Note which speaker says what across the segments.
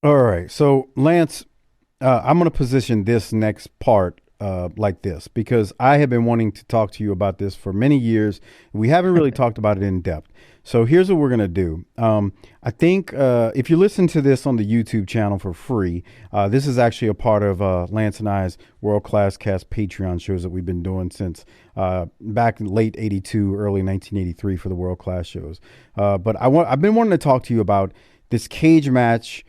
Speaker 1: All right. So, Lance, I'm going to position this next part like this because I have been wanting to talk to you about this for many years. We haven't really talked about it in depth. So, here's what we're going to do. I think if you listen to this on the YouTube channel for free, this is actually a part of Lance and I's World Class Cast Patreon shows that we've been doing since back in late 82, early 1983 for the World Class shows. But I've been wanting to talk to you about this cage match,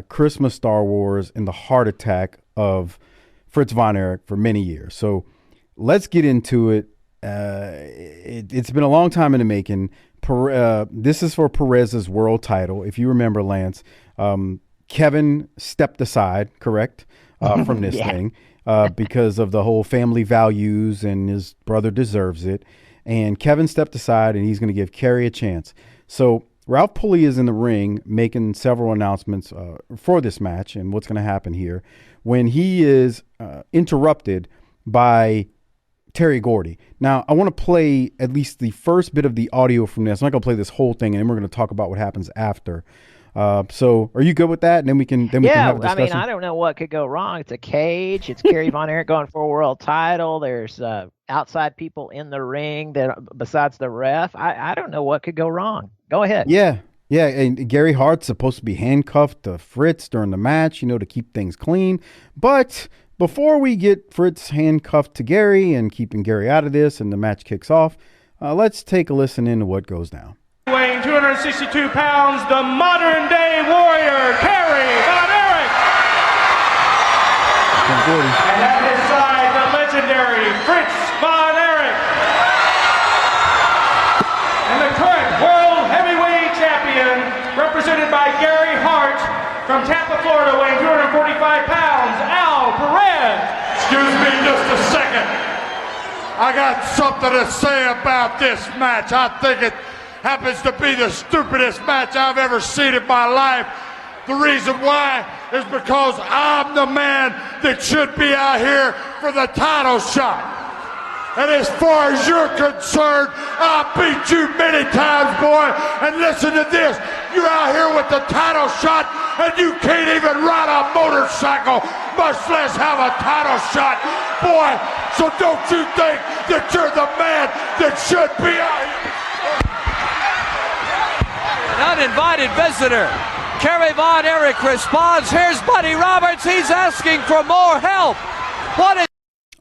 Speaker 1: Christmas Star Wars, and the heart attack of Fritz Von Erich for many years. So let's get into it. It's been a long time in the making. This is for Perez's world title. If you remember, Lance, Kevin stepped aside, correct, from this
Speaker 2: Yeah.
Speaker 1: thing because of the whole family values and his brother deserves it. And Kevin stepped aside and he's going to give Kerry a chance. So Ralph Pulley is in the ring making several announcements for this match and what's going to happen here when he is interrupted by Terry Gordy. Now, I want to play at least the first bit of the audio from this. I'm not going to play this whole thing, and then we're going to talk about what happens after. So, are you good with that? And then we can
Speaker 2: Yeah,
Speaker 1: have a
Speaker 2: I mean,
Speaker 1: discussion.
Speaker 2: I don't know what could go wrong. It's a cage. It's Kerry Von Erich going for a world title. There's outside people in the ring that besides the ref. I don't know what could go wrong. Go ahead.
Speaker 1: Yeah, yeah. And Gary Hart's supposed to be handcuffed to Fritz during the match, to keep things clean. But before we get Fritz handcuffed to Gary and keeping Gary out of this, and the match kicks off, let's take a listen into what goes down.
Speaker 3: Weighing 262 pounds, the modern day warrior, Kerry Von Erich. And at his side, the legendary Fritz Von Erich. And the current world heavyweight champion, represented by Gary Hart from Tampa, Florida, weighing 245 pounds, Al Perez.
Speaker 4: Excuse me just a second. I got something to say about this match. I think it happens to be the stupidest match I've ever seen in my life. The reason why is because I'm the man that should be out here for the title shot. And as far as you're concerned, I beat you many times, boy. And listen to this. You're out here with the title shot, and you can't even ride a motorcycle, much less have a title shot. Boy, so don't you think that you're the man that should be out here?
Speaker 5: Uninvited visitor. Kerry Von Erich responds. Here's Buddy Roberts. He's asking for more help. What is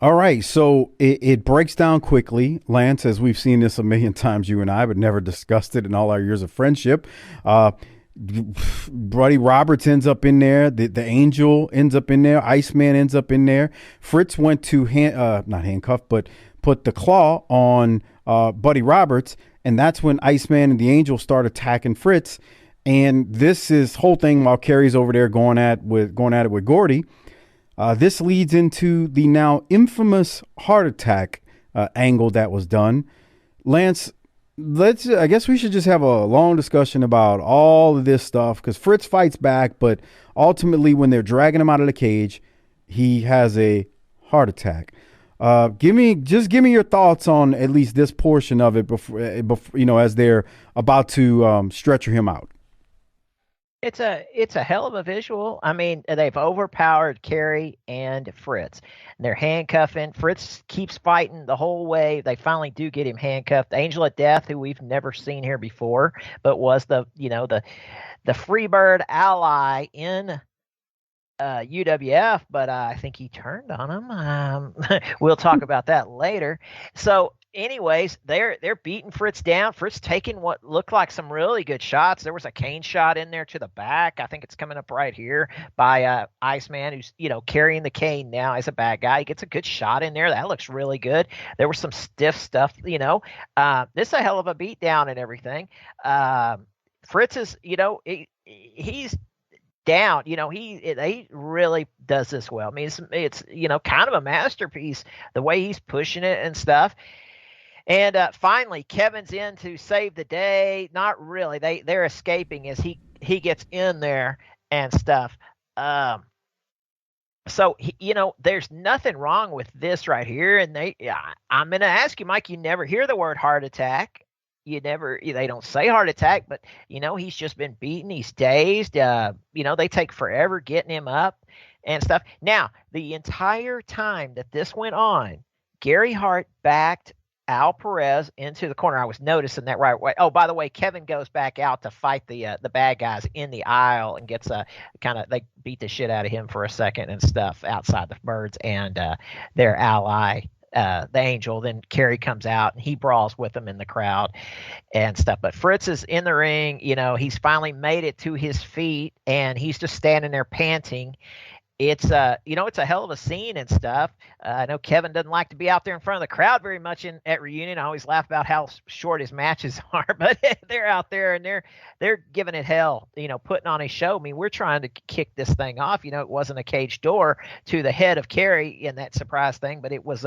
Speaker 1: All right, so it breaks down quickly, Lance, as we've seen this a million times, you and I, but never discussed it in all our years of friendship. Buddy Roberts ends up in there. The Angel ends up in there. Iceman ends up in there. Fritz went to not handcuff, but put the claw on Buddy Roberts, and that's when Iceman and the Angel start attacking Fritz. And this is whole thing while Kerry's over there going at it with Gordy. This leads into the now infamous heart attack angle that was done. Lance, I guess we should just have a long discussion about all of this stuff because Fritz fights back, but ultimately when they're dragging him out of the cage, he has a heart attack. Give me your thoughts on at least this portion of it before as they're about to stretcher him out.
Speaker 2: It's a hell of a visual. I mean, they've overpowered Kerry and Fritz. They're handcuffing. Fritz keeps fighting the whole way. They finally do get him handcuffed. Angel of Death, who we've never seen here before, but was the Freebird ally in UWF, but I think he turned on him. We'll talk about that later. So anyways, they're beating Fritz down. Fritz taking what looked like some really good shots. There was a cane shot in there to the back. I think it's coming up right here by Iceman, who's carrying the cane now as a bad guy. He gets a good shot in there. That looks really good. There was some stiff stuff. This is a hell of a beat down and everything. Fritz is he's down. He really does this well. I mean, it's kind of a masterpiece the way he's pushing it and stuff. And finally, Kevin's in to save the day. Not really. They're escaping as he gets in there and stuff. So there's nothing wrong with this right here. And I'm going to ask you, Mike. You never hear the word heart attack. they don't say heart attack, but he's just been beaten. He's dazed. They take forever getting him up and stuff. Now, the entire time that this went on, Gary Hart backed Al Perez into the corner. I was noticing that right away. Oh, by the way, Kevin goes back out to fight the bad guys in the aisle and gets they beat the shit out of him for a second and stuff outside the Birds and their ally, the Angel. Then Kerry comes out and he brawls with them in the crowd and stuff. But Fritz is in the ring. He's finally made it to his feet and he's just standing there panting. It's it's a hell of a scene and stuff. I know Kevin doesn't like to be out there in front of the crowd very much at Reunion. I always laugh about how short his matches are, but they're out there and they're giving it hell, putting on a show. I mean, we're trying to kick this thing off. It wasn't a cage door to the head of Kerry in that surprise thing, but it was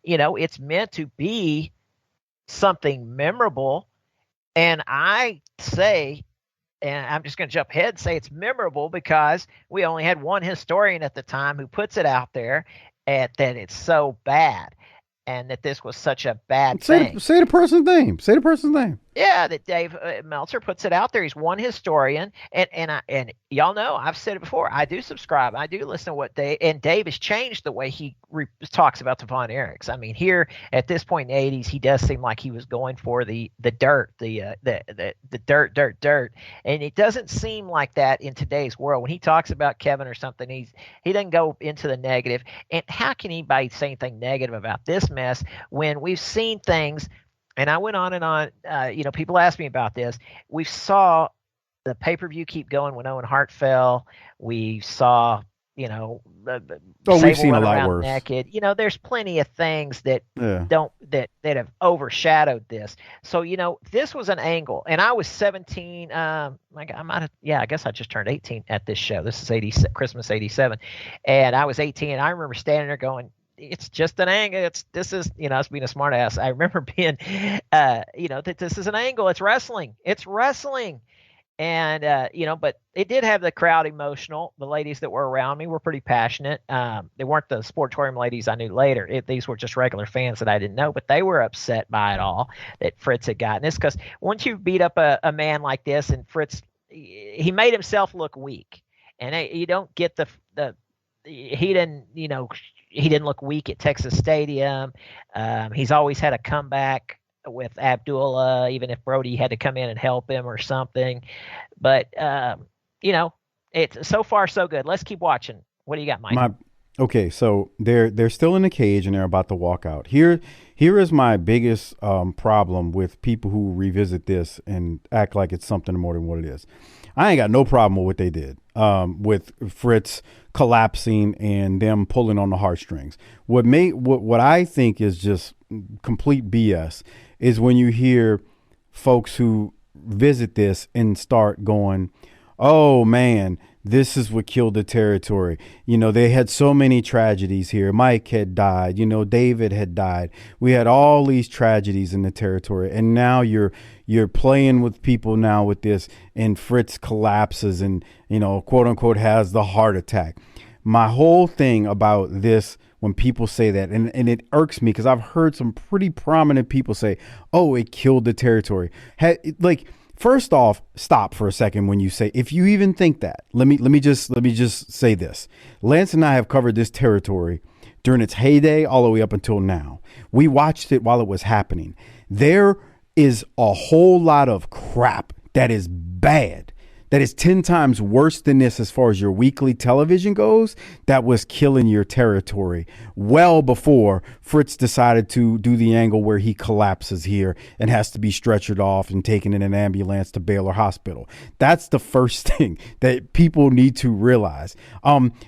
Speaker 2: it's meant to be something memorable. And I say, and I'm just going to jump ahead and say it's memorable because we only had one historian at the time who puts it out there that it's so bad and that this was such a bad thing.
Speaker 1: Say the person's name. Say the person's name.
Speaker 2: Yeah, that Dave Meltzer puts it out there. He's one historian, and y'all know I've said it before. I do subscribe. I do listen to what Dave has changed the way he talks about the Von Erichs. I mean, here at this point in the '80s, he does seem like he was going for the dirt, the dirt, and it doesn't seem like that in today's world. When he talks about Kevin or something, he doesn't go into the negative. And how can anybody say anything negative about this mess when we've seen things? And I went on and on. People ask me about this. We saw the pay-per-view keep going when Owen Hart fell. We saw, we've
Speaker 1: seen a lot worse.
Speaker 2: Naked. There's plenty of things that that have overshadowed this. So, this was an angle. And I was 17. I guess I just turned 18 at this show. This is Christmas 87. And I was 18. And I remember standing there going, it's just an angle. This is us being a smart ass. I remember being, that this is an angle. It's wrestling. And, but it did have the crowd emotional. The ladies that were around me were pretty passionate. They weren't the Sportatorium ladies I knew later. These were just regular fans that I didn't know, but they were upset by it all that Fritz had gotten this. Because once you beat up a man like this, and he made himself look weak. And you don't get he didn't look weak at Texas Stadium. He's always had a comeback with Abdullah, even if Brody had to come in and help him or something. But, it's so far so good. Let's keep watching. What do you got, Mike?
Speaker 1: Okay, so they're still in the cage and they're about to walk out. Here is my biggest problem with people who revisit this and act like it's something more than what it is. I ain't got no problem with what they did with Fritz collapsing and them pulling on the heartstrings. What I think is just complete BS is when you hear folks who visit this and start going, oh man, this is what killed the territory. They had so many tragedies here. Mike had died, David had died. We had all these tragedies in the territory. And now you're playing with people now with this, and Fritz collapses and, quote unquote, has the heart attack. My whole thing about this, when people say that, and it irks me because I've heard some pretty prominent people say, oh, it killed the territory. First off, stop for a second when you say, if you even think that. Let me just say this. Lance and I have covered this territory during its heyday all the way up until now. We watched it while it was happening. There is a whole lot of crap that is bad, that is 10 times worse than this as far as your weekly television goes, that was killing your territory well before Fritz decided to do the angle where he collapses here and has to be stretchered off and taken in an ambulance to Baylor Hospital. That's the first thing that people need to realize.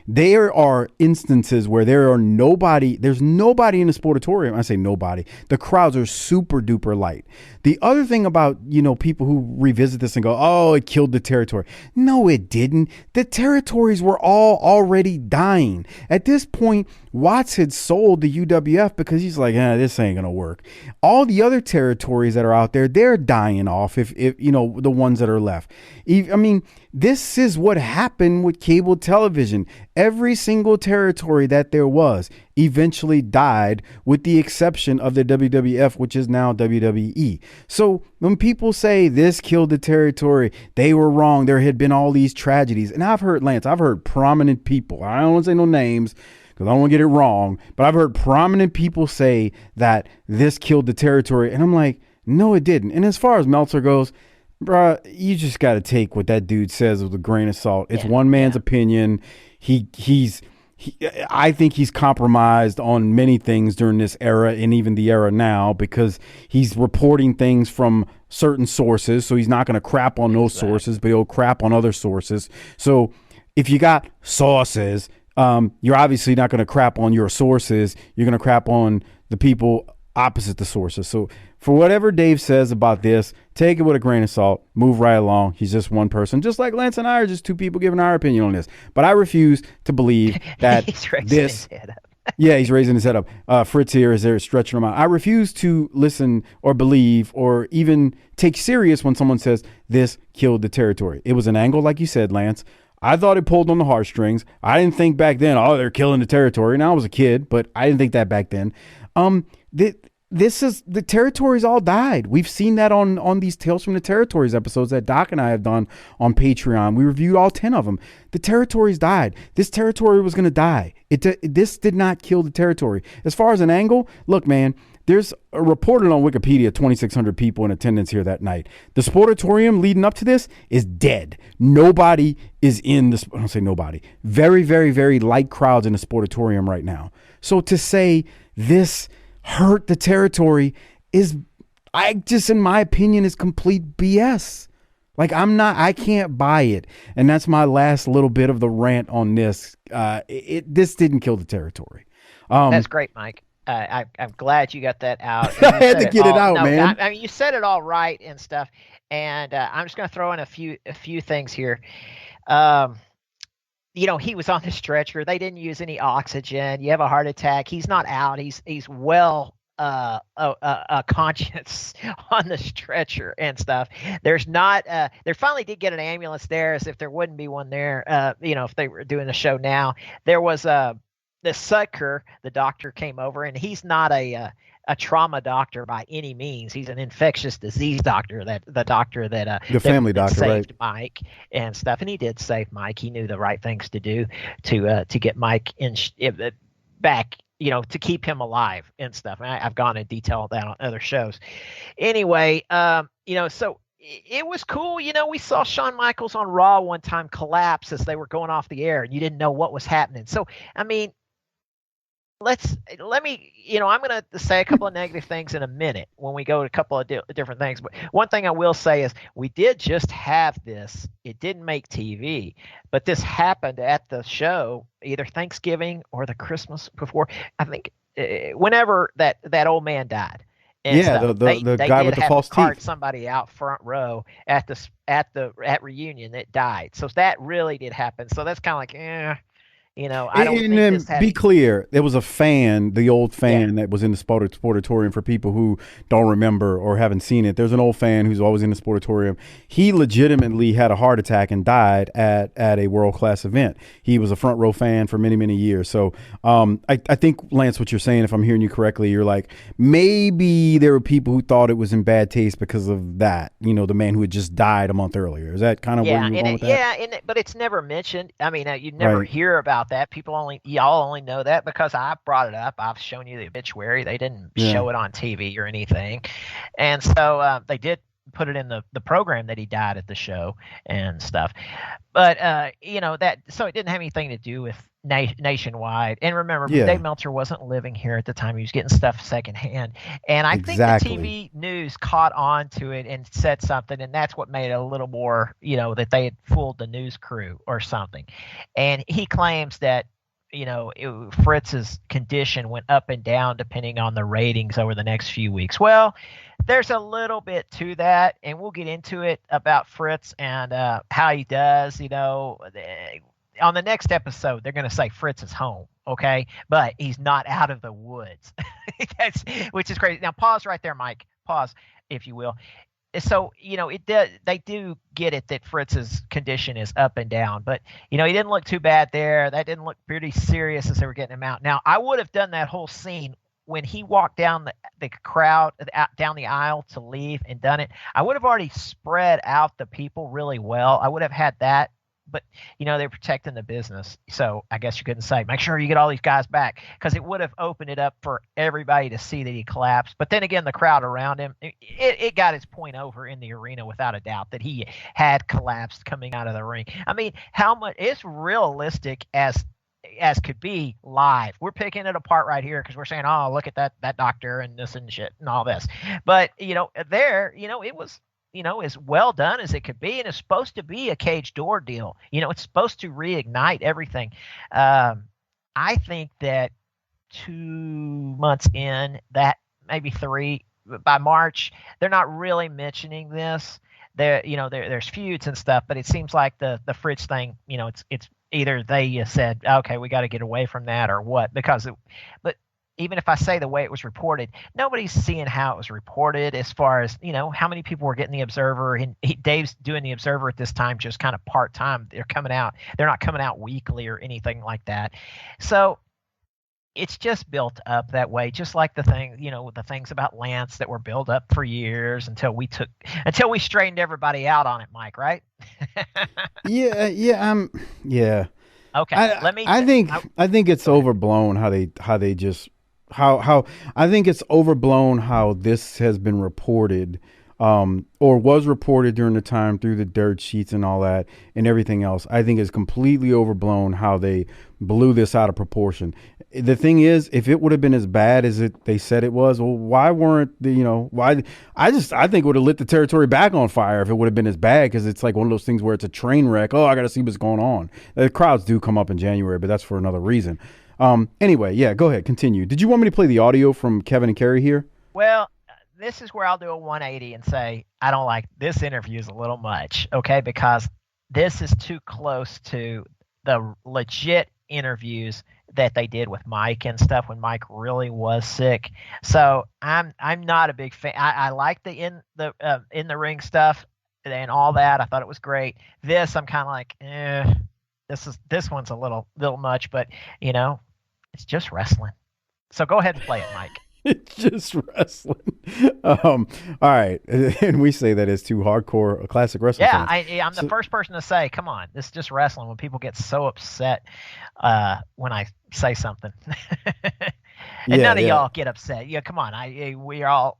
Speaker 1: There are instances where there's nobody in the Sportatorium. I say nobody. The crowds are super duper light. The other thing about, people who revisit this and go, oh, it killed the territory. No, it didn't. The territories were all already dying. At this point, Watts had sold the UWF because he's like, this ain't gonna work. All the other territories that are out there, they're dying off. If you know, the ones that are left. I mean, this is what happened with cable television. Every single territory that there was eventually died, with the exception of the WWF, which is now WWE. So when people say this killed the territory, they were wrong. There had been all these tragedies. And I've heard prominent people, I don't want to say no names because I don't want to get it wrong, but I've heard prominent people say that this killed the territory. And I'm like, no, it didn't. And as far as Meltzer goes, bruh, you just got to take what that dude says with a grain of salt. It's one man's opinion. I think he's compromised on many things during this era and even the era now, because he's reporting things from certain sources. So he's not going to crap on those sources, but he'll crap on other sources. So if you got sources, you're obviously not going to crap on your sources. You're going to crap on the people opposite the sources. So for whatever Dave says about this, take it with a grain of salt, move right along. He's just one person, just like Lance and I are just two people giving our opinion on this. But I refuse to believe that
Speaker 2: he's raising his head up.
Speaker 1: Yeah, he's raising his head up. Fritz here is there stretching him out. I refuse to listen or believe or even take serious when someone says this killed the territory. It was an angle, like you said, Lance. I thought it pulled on the heartstrings. I didn't think back then, they're killing the territory. Now I was a kid, but I didn't think that back then. The territories all died. We've seen that on these Tales from the Territories episodes that Doc and I have done on Patreon. We reviewed all 10 of them. The territories died. This territory was going to die. This did not kill the territory. As far as an angle, look, man, there's a reported on Wikipedia 2,600 people in attendance here that night. The Sportatorium leading up to this is dead. Nobody is in the, I don't say nobody, very, very, very light crowds in the Sportatorium right now. So to say this hurt the territory is, in my opinion, is complete BS. Like, I can't buy it. And that's my last little bit of the rant on this. This didn't kill the territory.
Speaker 2: That's great, Mike. I'm glad you got that out.
Speaker 1: I had to get it out, man.
Speaker 2: I mean, you said it all right and stuff. And I'm just going to throw in a few things here. He was on the stretcher. They didn't use any oxygen. You have a heart attack. He's not out. He's well conscious on the stretcher and stuff. There's not. They finally did get an ambulance there, as if there wouldn't be one there. If they were doing the show now, there was the Sucker, the doctor, came over, and he's not a trauma doctor by any means. He's an infectious disease doctor. The doctor that
Speaker 1: the family
Speaker 2: that
Speaker 1: doctor,
Speaker 2: saved
Speaker 1: right?
Speaker 2: Mike and stuff, and he did save Mike. He knew the right things to do to get Mike back, to keep him alive and stuff. And I've gone in detail on that on other shows. Anyway, so it was cool. We saw Shawn Michaels on Raw one time collapse as they were going off the air, and you didn't know what was happening. So, I mean, let me, I'm going to say a couple of negative things in a minute when we go to a couple of different things. But one thing I will say is we did just have this. It didn't make TV, but this happened at the show, either Thanksgiving or the Christmas before. I think whenever that old man died. And
Speaker 1: the guy with the false teeth.
Speaker 2: Somebody out front row at reunion that died. So that really did happen. So that's kind of like, I don't think this had.
Speaker 1: Be clear, there was a fan, the old fan that was in the Sportatorium. For people who don't remember or haven't seen it, there's an old fan who's always in the Sportatorium. He legitimately had a heart attack and died at a world-class event. He was a front row fan for many, many years. So I think, Lance, what you're saying, if I'm hearing you correctly, you're like, maybe there were people who thought it was in bad taste because of that, the man who had just died a month earlier. Is that kind of where you're going with that?
Speaker 2: Yeah, but it's never mentioned. I mean, you never hear about that. Y'all only know that because I brought it up. I've shown you the obituary. They didn't show it on TV or anything. And so they did put it in the program that he died at the show and stuff. But, so it didn't have anything to do with nationwide. And remember, Dave Meltzer wasn't living here at the time. He was getting stuff secondhand. And I think the TV news caught on to it and said something, and that's what made it a little more, that they had fooled the news crew or something. And he claims that, Fritz's condition went up and down depending on the ratings over the next few weeks. Well, there's a little bit to that, and we'll get into it about Fritz and how he does. on the next episode, they're going to say Fritz is home, okay? But he's not out of the woods. Which is crazy. Now, pause right there, Mike. Pause, if you will. So, they do get it that Fritz's condition is up and down. But, he didn't look too bad there. That didn't look pretty serious as they were getting him out. Now, I would have done that whole scene when he walked down the crowd, down the aisle to leave and done it. I would have already spread out the people really well. I would have had that. But, they're protecting the business. So I guess you couldn't say, make sure you get all these guys back, because it would have opened it up for everybody to see that he collapsed. But then again, the crowd around him, it got its point over in the arena without a doubt that he had collapsed coming out of the ring. I mean, how much it's realistic as could be live. We're picking it apart right here because we're saying, oh, look at that doctor and this and shit and all this. But, it was, as well done as it could be, and it's supposed to be a cage door deal. It's supposed to reignite everything. I think that 2 months in, that maybe 3, by March, they're not really mentioning this. There's feuds and stuff, but it seems like the Fritz thing, it's either they said, okay, we got to get away from that, or what, but even if I say the way it was reported, nobody's seeing how it was reported as far as, how many people were getting the Observer. And Dave's doing the Observer at this time just kind of part-time. They're not coming out weekly or anything like that. So it's just built up that way, just like the things about Lance that were built up for years until we straightened everybody out on it, Mike, right?
Speaker 1: Yeah.
Speaker 2: Okay.
Speaker 1: I think it's overblown I think it's overblown how this has been reported, or was reported during the time through the dirt sheets and all that and everything else. I think it's completely overblown how they blew this out of proportion. The thing is, if it would have been as bad as they said it was, well, why weren't why? I think it would have lit the territory back on fire if it would have been as bad, because it's like one of those things where it's a train wreck. Oh, I got to see what's going on. The crowds do come up in January, but that's for another reason. Anyway, yeah, go ahead, continue. Did you want me to play the audio from Kevin and Kerry here?
Speaker 2: Well, this is where I'll do a 180 and say, I don't like this interview is a little much, okay? Because this is too close to the legit interviews that they did with Mike and stuff when Mike really was sick. So I'm not a big fan. I like the in the ring stuff and all that. I thought it was great. This, I'm kind of like, this one's a little much, but it's just wrestling. So go ahead and play it, Mike.
Speaker 1: It's just wrestling. All right. And we say that as two hardcore classic wrestling fans.
Speaker 2: I'm the first person to say, come on, this is just wrestling, when people get so upset when I say something. And none of y'all get upset. Yeah, come on. We're all,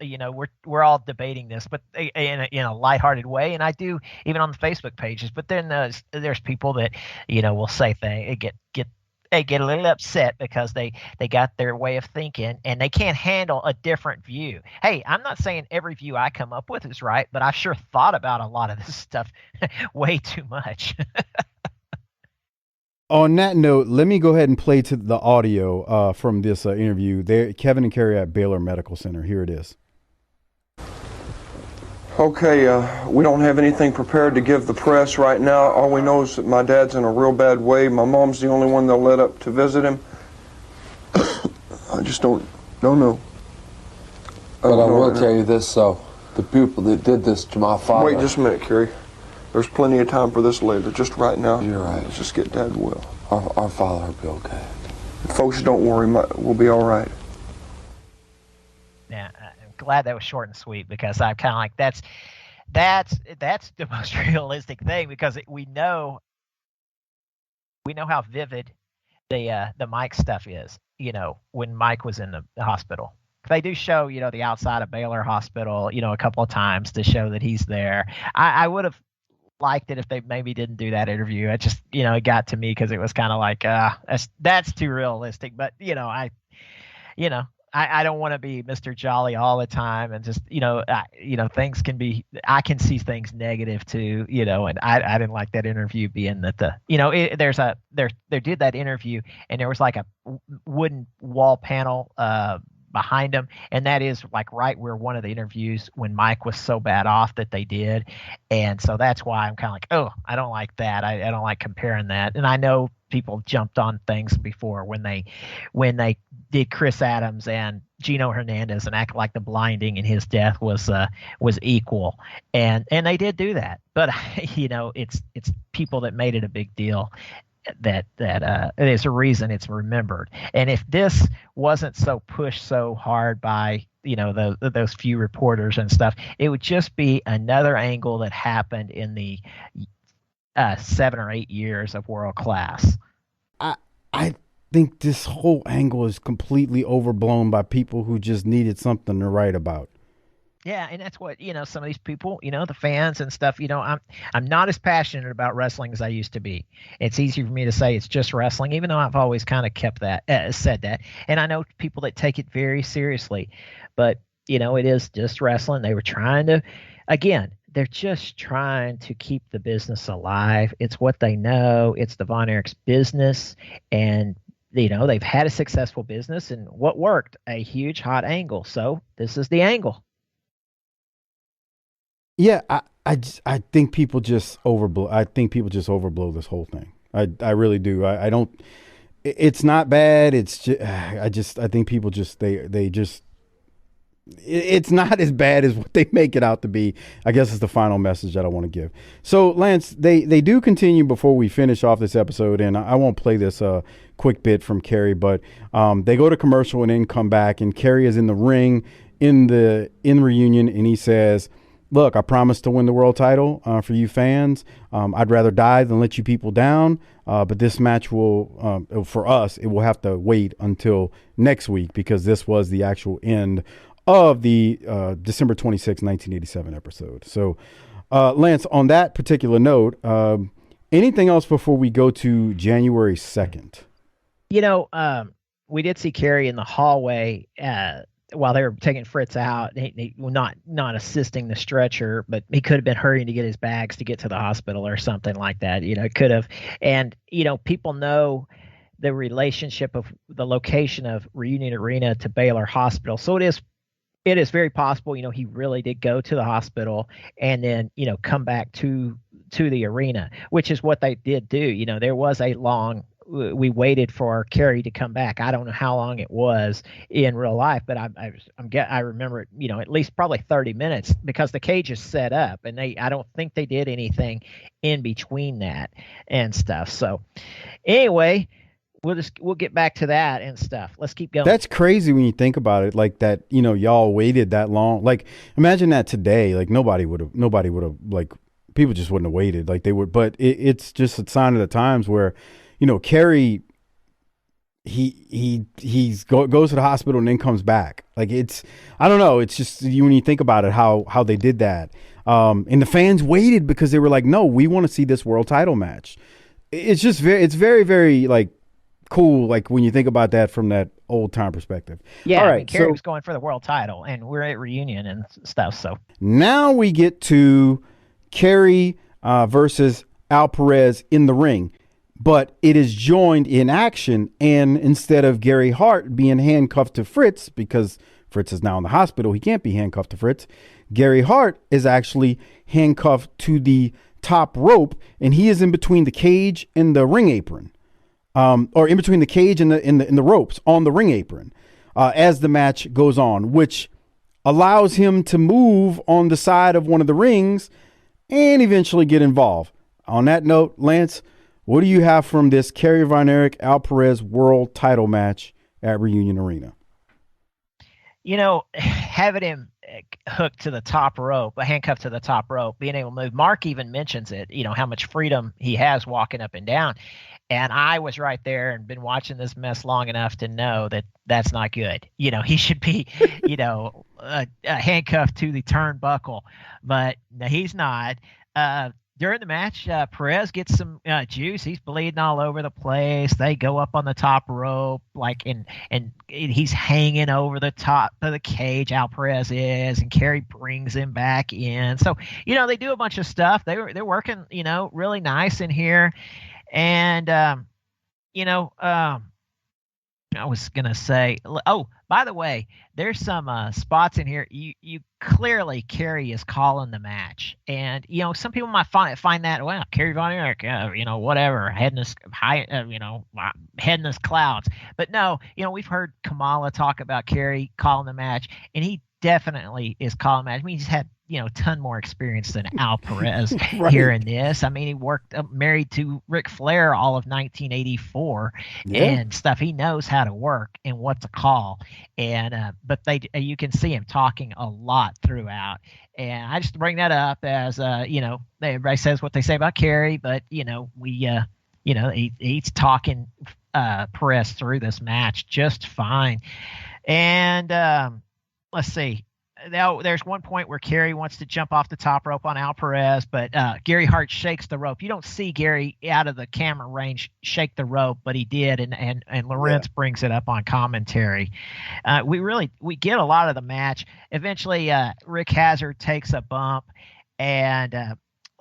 Speaker 2: we're all debating this, but in a lighthearted way. And I do, even on the Facebook pages. But then there's people that, will say things, get a little upset because they got their way of thinking and they can't handle a different view. Hey, I'm not saying every view I come up with is right, but I've sure thought about a lot of this stuff way too much.
Speaker 1: On that note, let me go ahead and play to the audio from this interview. There, Kevin and Kerry at Baylor Medical Center. Here it is.
Speaker 6: Okay, we don't have anything prepared to give the press right now. All we know is that my dad's in a real bad way. My mom's the only one they'll let up to visit him. I just don't know.
Speaker 7: But I will tell you this, though. The people that did this to my father...
Speaker 6: Wait just a minute, Kerry. There's plenty of time for this later. Just right now,
Speaker 7: you're right.
Speaker 6: Let's just get Dad well.
Speaker 7: Our father will be okay.
Speaker 6: Folks, don't worry. We'll be all right.
Speaker 2: Yeah, I'm glad that was short and sweet, because I'm kind of like, that's the most realistic thing, because we know how vivid the Mike stuff is. When Mike was in the hospital, they do show the outside of Baylor Hospital a couple of times to show that he's there. I would have liked it if they maybe didn't do that interview. It just it got to me because it was kind of like that's too realistic. But I don't want to be Mr. Jolly all the time, and just things can be, I can see things negative too, and I didn't like that interview being that they did that interview and there was like a wooden wall panel behind him, and that is like right where one of the interviews when Mike was so bad off that they did, and so that's why I'm kind of like, oh, I don't like that. I don't like comparing that, and I know people jumped on things before when they did Chris Adams and Gino Hernandez and act like the blinding and his death was equal, and they did do that, but it's people that made it a big deal that there's a reason it's remembered. And if this wasn't so pushed so hard by those few reporters and stuff, it would just be another angle that happened in the 7 or 8 years of World Class.
Speaker 1: I think this whole angle is completely overblown by people who just needed something to write about.
Speaker 2: Yeah, and that's what some of these people, the fans and stuff. I'm not as passionate about wrestling as I used to be. It's easy for me to say it's just wrestling, even though I've always kind of kept that said that. And I know people that take it very seriously, but it is just wrestling. They were trying to, again, they're just trying to keep the business alive. It's what they know. It's the Von Erichs business, and they've had a successful business, and what worked? A huge hot angle. So this is the angle.
Speaker 1: Yeah, I think people just overblow. I think people just overblow this whole thing. I really do. I don't. It's not bad. It's just. I think people just they just. It's not as bad as what they make it out to be. I guess it's the final message that I want to give. So, Lance, they do continue before we finish off this episode, and I won't play this quick bit from Kerry, but they go to commercial and then come back, and Kerry is in the ring in reunion, and he says, "Look, I promised to win the world title for you fans. I'd rather die than let you people down. But this match will, for us, it will have to wait until next week because this was the actual end of the December 26, 1987 episode." So, Lance, on that particular note, anything else before we go to January 2nd?
Speaker 2: We did see Kerry in the hallway while they were taking Fritz out. He not assisting the stretcher, but he could have been hurrying to get his bags to get to the hospital or something like that. It could have. And, people know the relationship of the location of Reunion Arena to Baylor Hospital. So it is very possible, he really did go to the hospital and then, come back to the arena, which is what they did do. There was we waited for Kerry to come back. I don't know how long it was in real life, but I remember it, at least probably 30 minutes because the cage is set up and I don't think they did anything in between that and stuff. So anyway, we'll get back to that and stuff. Let's keep going.
Speaker 1: That's crazy when you think about it, like that, y'all waited that long. Like, imagine that today, like nobody would have, like, people just wouldn't have waited like they would, but it's just a sign of the times where, Kerry, he goes to the hospital and then comes back. Like I don't know. It's just when you think about it, how they did that. And the fans waited because they were like, no, we want to see this world title match. It's just very, very like, cool, like when you think about that from that old time perspective.
Speaker 2: Yeah, all right. Kerry was going for the world title, and we're at Reunion and stuff. So
Speaker 1: now we get to Kerry versus Al Perez in the ring, but it is joined in action, and instead of Gary Hart being handcuffed to Fritz because Fritz is now in the hospital, he can't be handcuffed to Fritz. Gary Hart is actually handcuffed to the top rope, and he is in between the cage and the ring apron. Or in between the cage and the ropes on the ring apron as the match goes on, which allows him to move on the side of one of the rings and eventually get involved. On that note, Lance, what do you have from this Kerry Von Erich Al Perez world title match at Reunion Arena?
Speaker 2: Having him hooked to the top rope, a handcuff to the top rope, being able to move. Mark even mentions it, how much freedom he has walking up and down. And I was right there and been watching this mess long enough to know that that's not good. He should be, handcuffed to the turnbuckle, but no, he's not. During the match, Perez gets some juice. He's bleeding all over the place. They go up on the top rope, and he's hanging over the top of the cage. Al Perez is, and Kerry brings him back in. So they do a bunch of stuff. They're working, really nice in here. And, I was gonna say, oh, by the way, there's some spots in here. You clearly Kerry is calling the match, and some people might find that, well, Kerry Von Erich, whatever, head in his head in his clouds. But no, we've heard Kamala talk about Kerry calling the match, and he definitely is calling the match. I mean, he's had a ton more experience than Al Perez
Speaker 1: Right.
Speaker 2: here in this. I mean, he worked married to Ric Flair all of 1984
Speaker 1: Yeah.
Speaker 2: and stuff. He knows how to work and what to call. And but you can see him talking a lot throughout. And I just bring that up as everybody says what they say about Kerry, but he's talking Perez through this match just fine. And let's see. Now, there's one point where Kerry wants to jump off the top rope on Al Perez, but Gary Hart shakes the rope. You don't see Gary out of the camera range shake the rope, but he did, and Lawrence brings it up on commentary. We get a lot of the match. Eventually, Rick Hazard takes a bump, and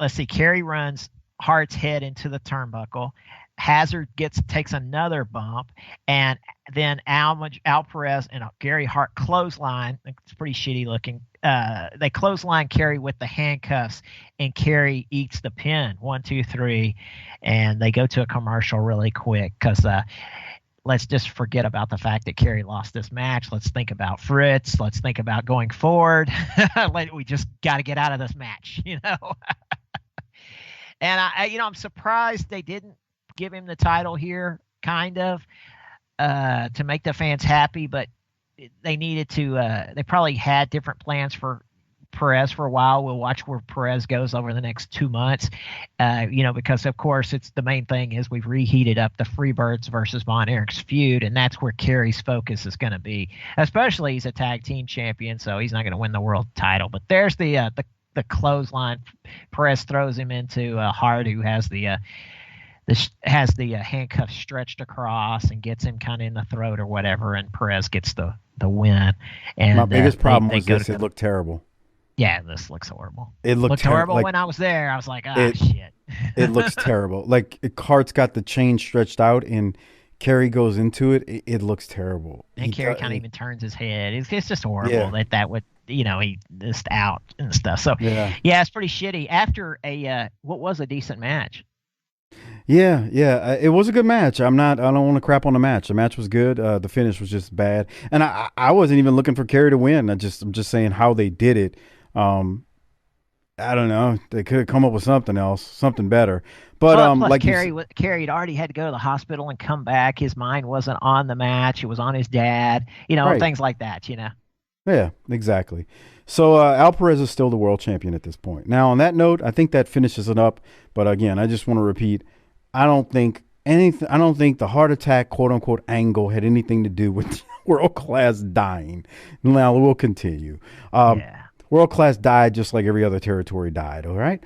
Speaker 2: let's see, Kerry runs Hart's head into the turnbuckle. Hazard takes another bump, and then Al Perez and Gary Hart clothesline. It's pretty shitty looking. They clothesline Kerry with the handcuffs, and Kerry eats the pin. 1, 2, 3, and they go to a commercial really quick because let's just forget about the fact that Kerry lost this match. Let's think about Fritz. Let's think about going forward. We just got to get out of this match, And I'm surprised they didn't give him the title here, kind of, to make the fans happy, but they needed to. They probably had different plans for Perez for a while. We'll watch where Perez goes over the next 2 months, because of course it's the main thing is we've reheated up the Freebirds versus Von Erichs feud, and that's where Kerry's focus is going to be. Especially he's a tag team champion, so he's not going to win the world title. But there's the clothesline. Perez throws him into Hart, who has the handcuff stretched across and gets him kind of in the throat or whatever, and Perez gets the win. And
Speaker 1: my biggest problem was this: it looked terrible.
Speaker 2: Yeah, this looks horrible.
Speaker 1: It looked
Speaker 2: horrible.
Speaker 1: like,
Speaker 2: when I was there, I was like, shit.
Speaker 1: It looks terrible. Like Hart's got the chain stretched out, and Kerry goes into it. It looks terrible.
Speaker 2: And Kerry kind of even turns his head. It's just horrible that would he just out and stuff. So yeah, it's pretty shitty. After what was a decent match.
Speaker 1: Yeah, it was a good match. I don't want to crap on the match. The match was good. The finish was just bad, and I wasn't even looking for Kerry to win. I'm just saying how they did it. I don't know. They could have come up with something else, something better. But
Speaker 2: plus
Speaker 1: like
Speaker 2: Kerry had already had to go to the hospital and come back. His mind wasn't on the match; it was on his dad.
Speaker 1: Right.
Speaker 2: Things like that.
Speaker 1: Yeah, exactly. So Al Perez is still the world champion at this point. Now, on that note, I think that finishes it up. But again, I just want to repeat: I don't think the heart attack, quote unquote, angle had anything to do with World Class dying. Now we'll continue. World Class died just like every other territory died. All right.